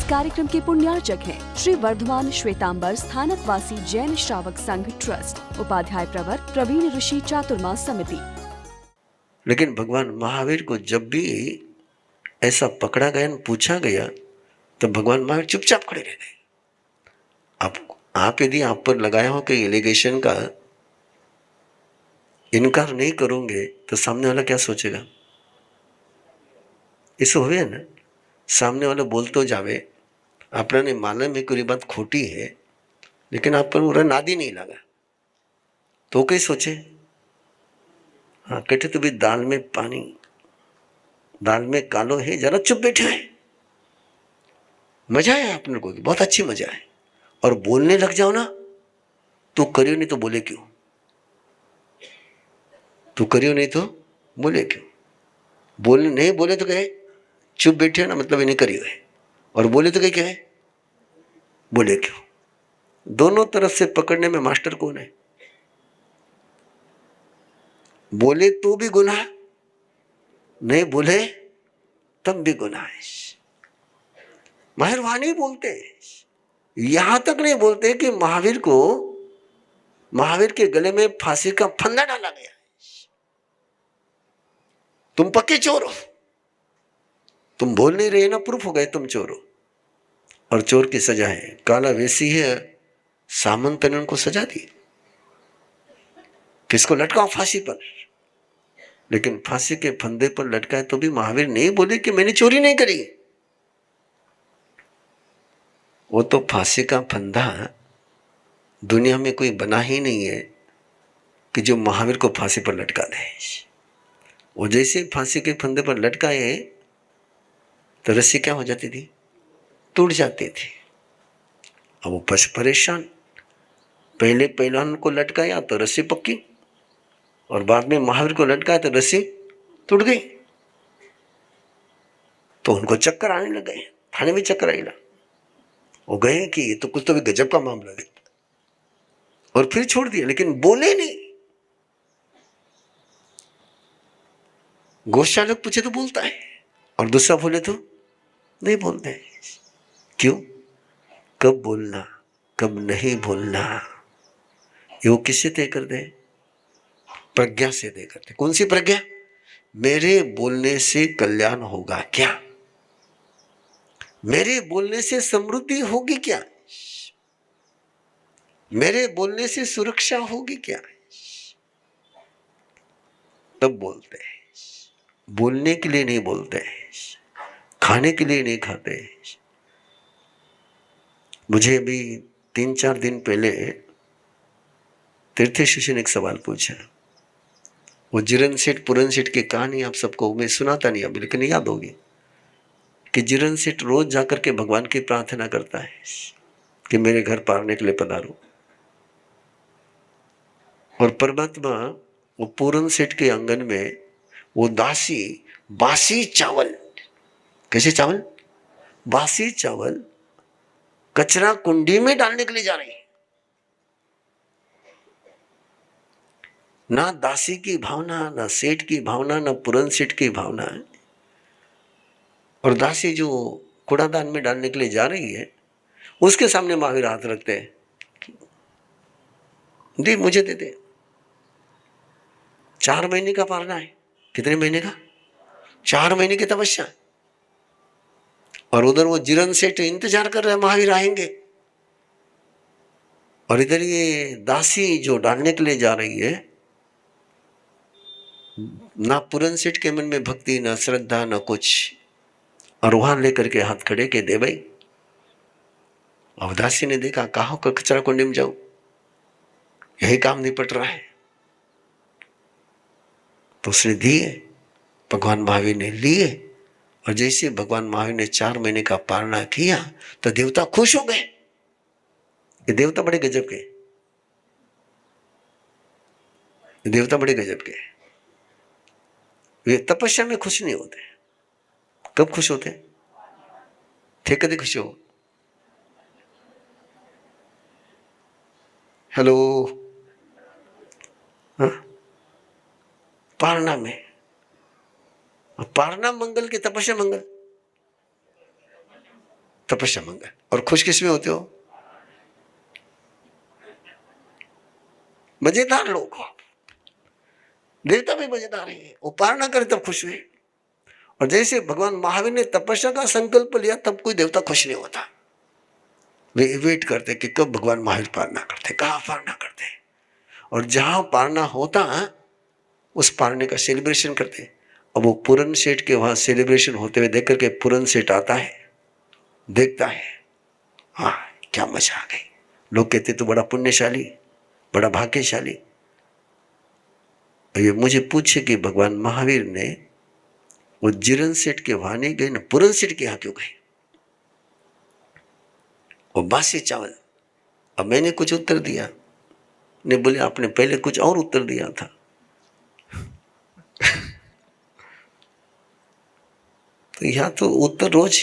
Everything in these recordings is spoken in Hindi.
कार्यक्रम के पुण्यार्चक हैं श्री वर्धमान श्वेतांबर स्थानक वासी जैन श्रावक संघ ट्रस्ट, उपाध्याय प्रवर प्रवीण ऋषि चातुर्मास समिति। लेकिन भगवान महावीर को जब भी ऐसा पकड़ा गया न पूछा गया तो भगवान महावीर चुपचाप खड़े रह गए। आप यदि आप पर लगाया हो कि एलिगेशन का इनकार नहीं करोगे तो सामने वाला क्या सोचेगा? इसे हुए ना, सामने वाला बोल तो जावे, आपने मालूम है कोई बात खोटी है लेकिन आप पर पूरा नादी नहीं लगा तो कई सोचे, हाँ कहते तो भी दाल में पानी, दाल में कालो है, जरा चुप बैठे है। मजा है आपने को, बहुत अच्छी मजा है। और बोलने लग जाओ ना तो करियो नहीं तो बोले क्यों, तो करियो नहीं तो बोले क्यों। बोलने नहीं बोले तो कहे चुप बैठे हो ना, मतलब इन्हें करियो है, और बोले तो क्या है बोले क्यों। दोनों तरफ से पकड़ने में मास्टर कौन है? बोले तो भी गुनाह, नहीं बोले तब भी गुनाह है। माहिर वहां नहीं बोलते, यहां तक नहीं बोलते कि महावीर के गले में फांसी का फंदा डाला गया। तुम पक्के चोर हो, तुम बोल नहीं रहे ना, प्रूफ हो गए तुम चोर हो। और चोर की सजा है काला वैसी है, सामंत ने उनको सजा दी, किसको लटकाओ फांसी पर। लेकिन फांसी के फंदे पर लटकाए तो भी महावीर नहीं बोले कि मैंने चोरी नहीं करी। वो तो फांसी का फंदा दुनिया में कोई बना ही नहीं है कि जो महावीर को फांसी पर लटका दे। वो जैसे फांसी के फंदे पर लटकाए तो रस्सी क्या हो जाती थी? टूट जाती थी। अब वो परेशान, पहले पहलवान को लटकाया तो रस्सी पक्की, और बाद में महावीर को लटकाया तो रस्सी टूट गई। तो उनको चक्कर आने लग गए, थाने में चक्कर आएगा। वो गए कि ये तो कुछ तो भी गजब का मामला है, और फिर छोड़ दिया, लेकिन बोले नहीं। गौशालक पूछे तो बोलता है, और दूसरा बोले तो नहीं बोलते। क्यों? कब बोलना कब नहीं बोलना ये वो किससे तय कर दे? प्रज्ञा से तय करते। कौन सी प्रज्ञा? मेरे बोलने से कल्याण होगा क्या, मेरे बोलने से समृद्धि होगी क्या, मेरे बोलने से सुरक्षा होगी क्या, तब बोलते हैं। बोलने के लिए नहीं बोलते, खाने के लिए नहीं खाते। मुझे अभी 3-4 दिन पहले तीर्थ शिष्य ने एक सवाल पूछा। वो जिरन सेठ पुरन सेठ की कहानी आप सबको मैं सुनाता नहीं अभी, लेकिन याद होगी कि जिरन सेठ रोज जाकर के भगवान की प्रार्थना करता है कि मेरे घर पारने के लिए पधारो। और परमात्मा वो पूरन सेठ के आंगन में वो दासी बासी चावल, कैसे चावल? बासी चावल कचरा कुंडी में डालने के लिए जा रही है। ना दासी की भावना, ना सेठ की भावना, ना पुरन सेठ की भावना है। और दासी जो कूड़ादान में डालने के लिए जा रही है, उसके सामने महावीर हाथ रखते हैं, दे मुझे दे दे। 4 महीने का पारना है। कितने महीने का? 4 महीने की तपस्या। और उधर वो जिरन सेठ इंतजार कर रहे हैं महावीर आएंगे, और इधर ये दासी जो डालने के लिए जा रही है, ना पुरन सेठ के मन में भक्ति, ना श्रद्धा, ना कुछ। और वहां लेकर के हाथ खड़े के दे भाई। अब दासी ने देखा कहा कचरा कुंडी में जाऊं, यही काम निपट रहा है, तो उसने दिए। भगवान महावीर ने लिए, और जैसे भगवान महावीर ने 4 महीने का पालना किया तो देवता खुश हो गए। ये देवता बड़े गजब के, देवता बड़े गजब के। वे तपस्या में खुश नहीं होते। कब खुश होते? थे कभी खुश हो? हेलो, हाँ? पारना में, पारना मंगल की तपस्या मंगल। तपस्या मंगल। और खुश किस में होते हो? मजेदार लोग हो। देवता भी मजेदार है, उपासना करे तब खुश हुए। और जैसे भगवान महावीर ने तपस्या का संकल्प लिया तब कोई देवता खुश नहीं होता। वे वेट करते कि कब भगवान महावीर पालना करते, कहाँ पालना करते। और जहां पालना होता उस पालने का सेलिब्रेशन करते। अब वो पूरन सेठ के वहां सेलिब्रेशन होते हुए देख करके पूरन सेठ आता है, देखता है, हाँ क्या मजा आ गई। लोग कहते तो बड़ा पुण्यशाली, बड़ा भाग्यशाली। ये मुझे पूछे कि भगवान महावीर ने वो जिरन सेठ के वहां नहीं गए ना, पूरन सेठ के यहां क्यों गए? वो बासी चावल। अब मैंने कुछ उत्तर दिया, ने बोले आपने पहले कुछ और उत्तर दिया था। तो यहां तो उत्तर रोज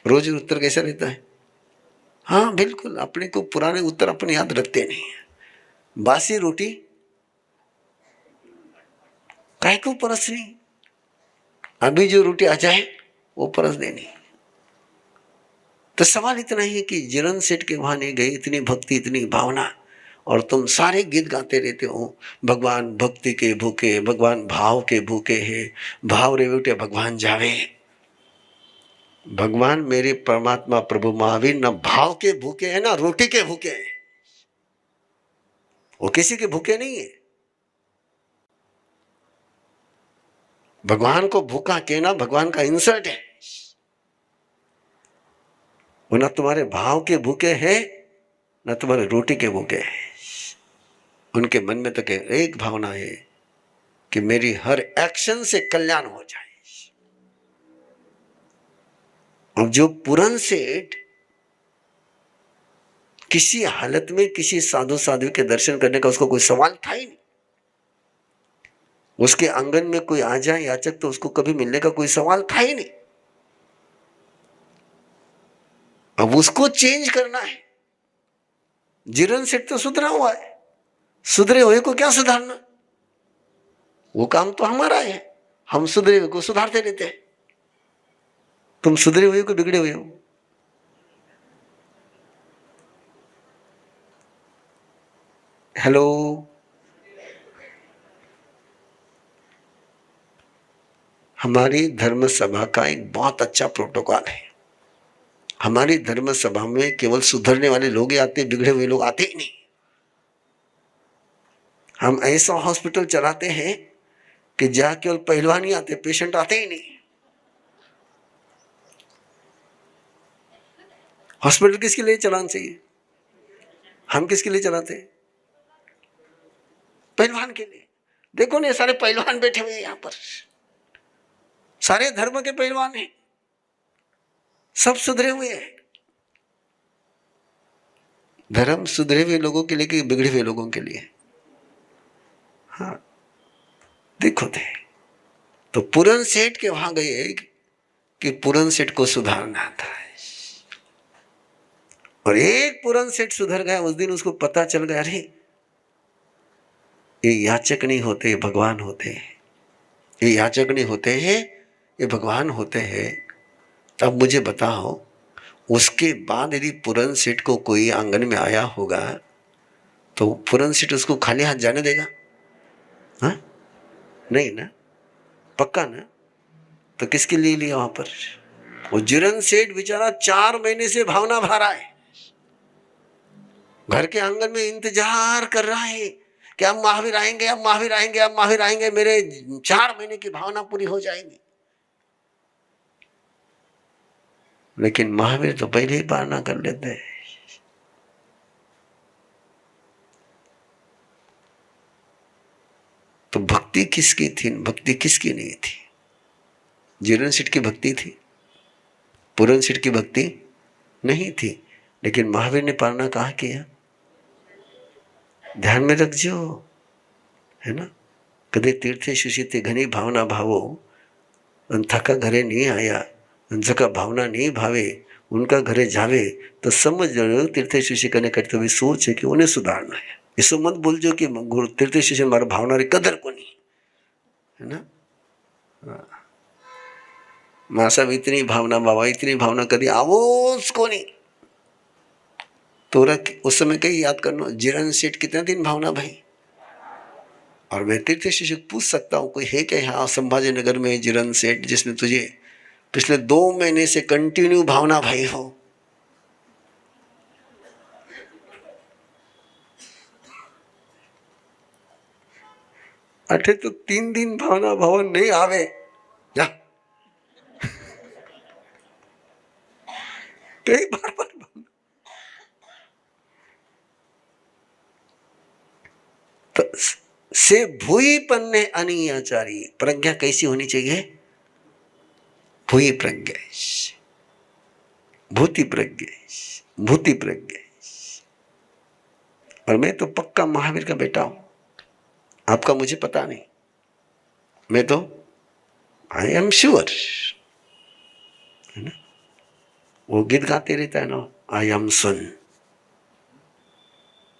रोज उत्तर कैसा रहता है? हाँ बिल्कुल, अपने को पुराने उत्तर अपने याद रखते नहीं है। बासी रोटी काहे को परसनी, अभी जो रोटी आ जाए वो परस देनी। तो सवाल इतना ही है कि जिरन सेठ के वहां नहीं गए, इतनी भक्ति इतनी भावना, और तुम सारे गीत गाते रहते हो, भगवान भक्ति के भूखे, भगवान भाव के भूखे है, भाव रे बेटे भगवान जावे। भगवान मेरे परमात्मा प्रभु महावीर न भाव के भूखे है ना रोटी के भूखे है। वो किसी के भूखे नहीं है। भगवान को भूखा कहना भगवान का इंसल्ट है। वो ना तुम्हारे भाव के भूखे हैं ना तुम्हारे रोटी के भूखे हैं। उनके मन में तो एक भावना है कि मेरी हर एक्शन से कल्याण हो जाए। अब जो पूरन सेठ किसी हालत में किसी साधु साध्वी के दर्शन करने का उसको कोई सवाल था ही नहीं। उसके आंगन में कोई आ जाए याचक तो उसको कभी मिलने का कोई सवाल था ही नहीं। अब उसको चेंज करना है। जिरन सेठ तो सुधरा हुआ है, सुधरे हुए को क्या सुधारना? वो काम तो हमारा है, हम सुधरे हुए को सुधारते रहते हैं। तुम सुधरे हुए को बिगड़े हुए हो। हेलो, हमारी धर्म सभा का एक बहुत अच्छा प्रोटोकॉल है। हमारी धर्म सभा में केवल सुधरने वाले लोग ही आते, बिगड़े हुए लोग आते ही नहीं। हम ऐसा हॉस्पिटल चलाते हैं कि जहां केवल पहलवान ही आते, पेशेंट आते ही नहीं। हॉस्पिटल किसके लिए चलाना चाहिए? हम किसके लिए चलाते हैं? पहलवान के लिए। देखो ना सारे पहलवान बैठे हुए हैं यहां पर, सारे धर्म के पहलवान हैं, सब सुधरे हुए हैं। धर्म सुधरे हुए लोगों के लिए कि बिगड़े हुए लोगों के लिए? हाँ देखो थे तो पूरन सेठ के वहां गए कि पूरन सेठ को सुधारना था। और एक पूरन सेठ सुधर गया, उस दिन उसको पता चल गया अरे ये याचक नहीं होते, ये भगवान होते हैं। ये याचक नहीं होते हैं, ये भगवान होते हैं। तब मुझे बताओ, उसके बाद यदि पूरन सेठ को कोई आंगन में आया होगा तो पूरन सेठ उसको खाली हाथ जाने देगा? हाँ नहीं ना, पक्का ना। तो किसके लिए लिया वहां पर? वो जिरन सेठ बेचारा 4 महीने से भावना भा रहा है, घर के आंगन में इंतजार कर रहा है कि अब महावीर आएंगे, अब महावीर आएंगे, अब महावीर आएंगे, मेरे 4 महीने की भावना पूरी हो जाएगी। लेकिन महावीर तो पहले ही पालना कर लेते हैं। तो भक्ति किसकी थी, भक्ति किसकी नहीं थी? जिरन सेठ की भक्ति थी, पूरन सेठ की भक्ति नहीं थी। लेकिन महावीर ने पालना कहाँ किया? ध्यान में रखजो, है ना। कदे तीर्थे सुशीते घनी भावना भावो, थका घरे नहीं आया, जका भावना नहीं भावे उनका घरे जावे, तो समझ लो तीर्थे सुशी करने करते हुए सोच है कि उन्हें सुधारना है। इसको मत बोल जो कि तीर्थे सुशी मारा भावना री कदर को नहीं, है ना। माँ साहब इतनी भावना, बाबा इतनी भावना करी आवोस को नहीं तो उस समय कहीं याद करना जिरन सेठ कितने दिन भावना भाई। और मैं तीर्थ शिष्य पूछ सकता हूँ कोई है क्या यहाँ संभाजी नगर में जिरन सेठ जिसने तुझे पिछले 2 महीने से कंटिन्यू भावना भाई हो। अठे तो 3 दिन भावना भवन नहीं आवे जा कई बार तो से भूई पन्ने अनियाचारी प्रज्ञा कैसी होनी चाहिए? भूई प्रज्ञा, भूति प्रज्ञा, भूति प्रज्ञा। और मैं तो पक्का महावीर का बेटा हूं, आपका मुझे पता नहीं, मैं तो आई एम श्योर, है ना। वो गीत गाते रहता है ना, I am son,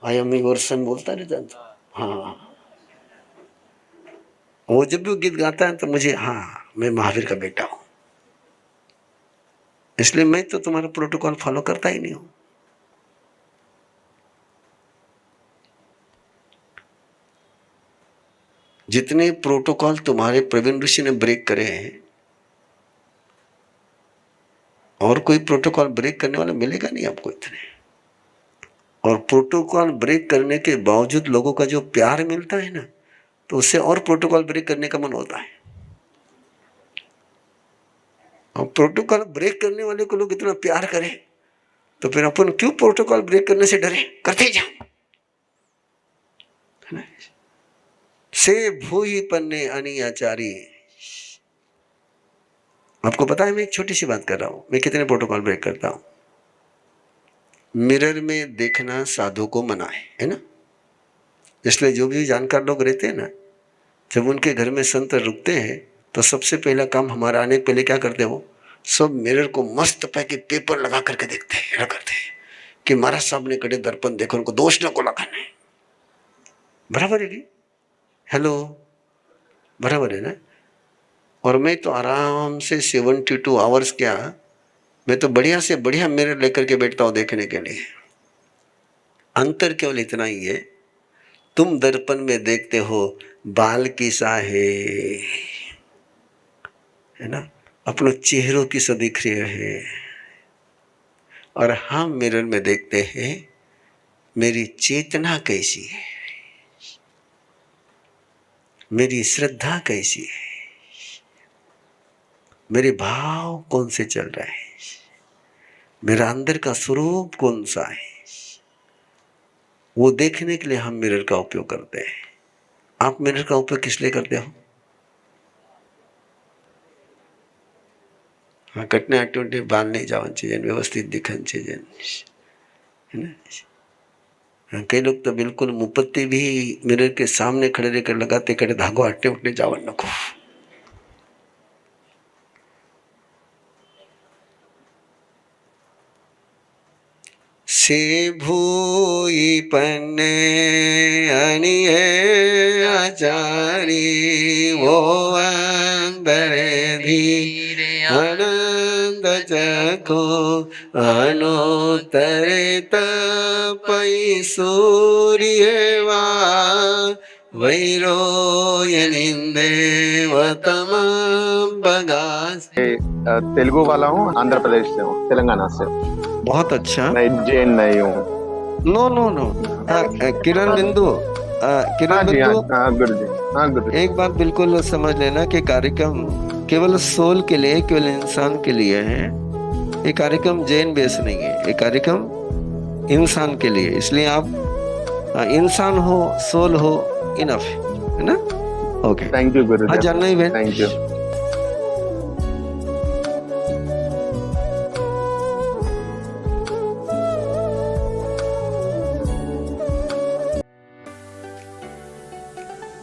I am your son बोलता रहता है। हाँ, वो जब भी गीत गाता है तो मुझे, हाँ मैं महावीर का बेटा हूं, इसलिए मैं तो तुम्हारा प्रोटोकॉल फॉलो करता ही नहीं हूं। जितने प्रोटोकॉल तुम्हारे प्रवीण ऋषि ने ब्रेक करे हैं, और कोई प्रोटोकॉल ब्रेक करने वाला मिलेगा नहीं आपको इतने। और प्रोटोकॉल ब्रेक करने के बावजूद लोगों का जो प्यार मिलता है ना, तो उससे और प्रोटोकॉल ब्रेक करने का मन होता है। और प्रोटोकॉल ब्रेक करने वाले को लोग इतना प्यार करें तो फिर अपन क्यों प्रोटोकॉल ब्रेक करने से डरे, करते जाओ। से भूई पन्ने अनियाचारी। आपको पता है मैं एक छोटी सी बात कर रहा हूं, मैं कितने प्रोटोकॉल ब्रेक करता हूं। मिरर में देखना साधु को मना है ना। इसलिए जो भी जानकार लोग रहते हैं ना, जब उनके घर में संत रुकते हैं तो सबसे पहला काम हमारा आने के पहले क्या करते हैं, वो सब मिरर को मस्त पैके पेपर लगा करके देखते हैं, करते हैं कि महाराज साहब ने कड़े दर्पण देखो, उनको दोष न को लगाना है। बराबर है कि हेलो, बराबर है ना। और मैं तो आराम से 72 आवर्स क्या, मैं तो बढ़िया से बढ़िया मिरर लेकर के बैठता हूं देखने के लिए। अंतर केवल इतना ही है, तुम दर्पण में देखते हो बाल की सा है ना, अपने चेहरों की सा दिख रही है, और हम मिरर में देखते हैं मेरी चेतना कैसी है, मेरी श्रद्धा कैसी है, मेरे भाव कौन से चल रहे हैं, मेरा अंदर का स्वरूप कौन सा है, वो देखने के लिए हम मिरर का उपयोग करते हैं। आप मिरर का उपयोग किस लिए करते हो? हाँ, कटने अटूटे बाल नहीं जावन चाहिए, व्यवस्थित दिखन चाहिए, है ना। हाँ, कई लोग तो बिल्कुल मुपत्ति भी मिरर के सामने खड़े रहकर लगाते, कड़े धागो हटने उठने जावन नको। से भूई पन्ने अनिए आचारी, वो अंदर धीरे आनंद चखो, अनुतरित पै सूर्यवा, वैरो निंदे वतम बगास। तेलुगु वाला हूँ, आंध्र प्रदेश से हूँ, तेलंगाना से। बहुत अच्छा। मैं जैन नहीं हूँ। नो नो नो, किरण बिंदु, किरण बिंदु, गुरु जी, हाँ गुरु जी। एक बात बिल्कुल समझ लेना कि कार्यक्रम केवल सोल के लिए, केवल इंसान के लिए है। ये कार्यक्रम जैन बेस नहीं है, ये कार्यक्रम इंसान के लिए। इसलिए आप इंसान हो, सोल हो, इनफ है ना। ओके, थैंक यू गुरु जी। हाँ जानना ही, thank you.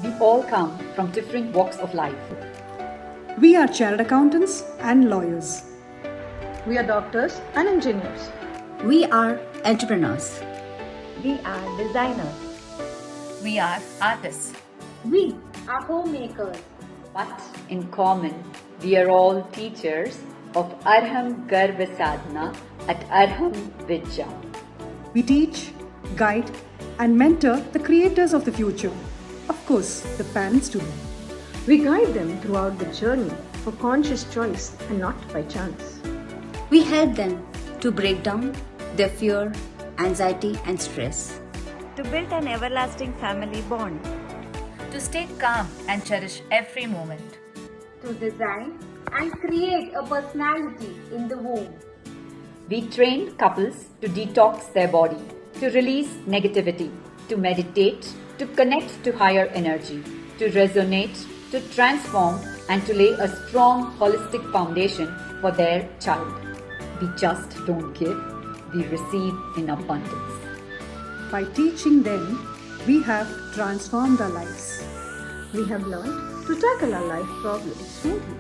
We all come from different walks of life. We are chartered accountants and lawyers. We are doctors and engineers. We are entrepreneurs. We are designers. We are artists. We are homemakers. But in common, we are all teachers of Arham Garva Sadhana at Arham Vidya. We teach, guide, and mentor the creators of the future. Of course, the parents too. We guide them throughout the journey for conscious choice and not by chance. We help them to break down their fear, anxiety, and stress. To build an everlasting family bond. To stay calm and cherish every moment. To design and create a personality in the womb. We train couples to detox their body, to release negativity, to meditate, to connect to higher energy, to resonate, to transform, and to lay a strong holistic foundation for their child. We just don't give, we receive in abundance. By teaching them, we have transformed our lives. We have learned to tackle our life problems smoothly.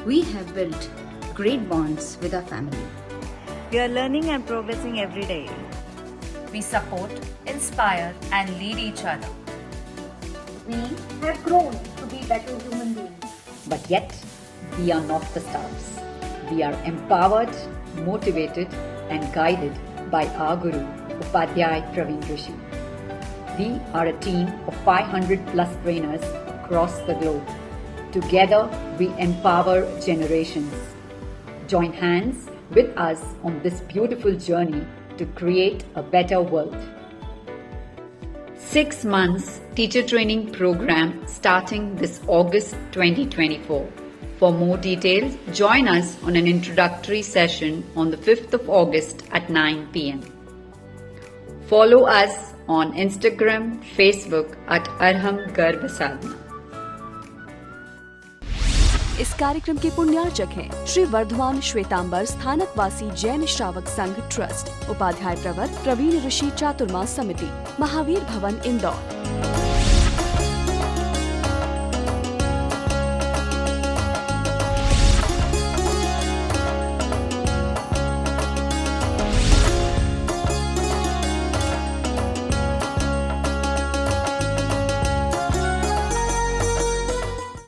We have built great bonds with our family. We are learning and progressing every day. We support, inspire, and lead each other. We have grown to be better human beings. But yet, we are not the stars. We are empowered, motivated, and guided by our Guru, Upadhyay Praveen Rishi. We are a team of 500 plus trainers across the globe. Together, we empower generations. Join hands with us on this beautiful journey to create a better world. 6 months teacher training program starting this August 2024. For more details, join us on an introductory session on the 5th of August at 9 p.m. Follow us on Instagram, Facebook at Arham Garva Sadhana. इस कार्यक्रम के पुण्यार्चक हैं श्री वर्धमान श्वेतांबर स्थानकवासी जैन श्रावक संघ ट्रस्ट, उपाध्याय प्रवर प्रवीण ऋषि चातुर्मा समिति, महावीर भवन, इंदौर।